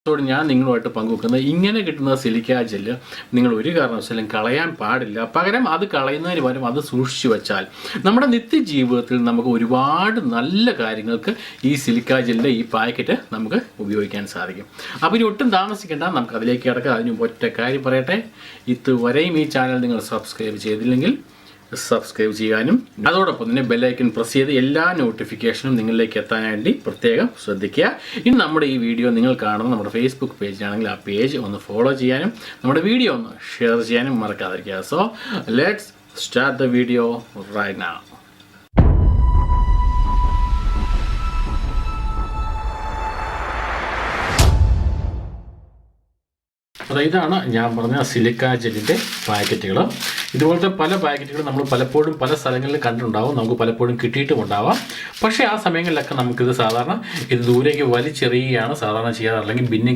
ോട് ഞാൻ നിങ്ങളുമായിട്ട് പങ്കുവെക്കുന്നത് ഇങ്ങനെ കിട്ടുന്ന സിലിക്ക ജെല്ല് നിങ്ങൾ ഒരു കാരണവശാലും കളയാൻ പാടില്ല. പകരം അത് കളയുന്നതിന് പകരം അത് സൂക്ഷിച്ചു വെച്ചാൽ നമ്മുടെ നിത്യജീവിതത്തിൽ നമുക്ക് ഒരുപാട് നല്ല കാര്യങ്ങൾക്ക് ഈ സിലിക്ക ജെല്ലിൻ്റെ ഈ പാക്കറ്റ് നമുക്ക് ഉപയോഗിക്കാൻ സാധിക്കും. അപ്പോൾ ഇനി ഒട്ടും താമസിക്കേണ്ട, നമുക്ക് അതിലേക്ക് കിടക്കാം. അതിന് ഒറ്റ കാര്യം പറയട്ടെ, ഇതുവരെയും ഈ ചാനൽ നിങ്ങൾ സബ്സ്ക്രൈബ് ചെയ്തില്ലെങ്കിൽ സബ്സ്ക്രൈബ് ചെയ്യാനും അതോടൊപ്പം തന്നെ ബെല്ലൈക്കൺ പ്രസ് ചെയ്ത് എല്ലാ നോട്ടിഫിക്കേഷനും നിങ്ങളിലേക്ക് എത്താനായിട്ട് പ്രത്യേകം ശ്രദ്ധിക്കുക. ഇനി നമ്മുടെ ഈ വീഡിയോ നിങ്ങൾ കാണുന്ന നമ്മുടെ ഫേസ്ബുക്ക് പേജിലാണെങ്കിൽ ആ പേജ് ഒന്ന് ഫോളോ ചെയ്യാനും നമ്മുടെ വീഡിയോ ഒന്ന് ഷെയർ ചെയ്യാനും മറക്കാതിരിക്കുക. So let's start the video right now. അപ്പോൾ ഇതാണ് ഞാൻ പറഞ്ഞ സിലിക്ക ജെല്ലിൻ്റെ പാക്കറ്റുകൾ. ഇതുപോലത്തെ പല പാക്കറ്റുകൾ നമ്മൾ പലപ്പോഴും പല സ്ഥലങ്ങളിൽ കണ്ടിട്ടുണ്ടാവും, നമുക്ക് പലപ്പോഴും കിട്ടിയിട്ടുമുണ്ടാവാം. പക്ഷേ ആ സമയങ്ങളിലൊക്കെ നമുക്കിത് സാധാരണ ഇത് ദൂരേക്ക് വലിച്ചെറിയുകയാണ് സാധാരണ ചെയ്യാറ്, അല്ലെങ്കിൽ ബിന്നിൽ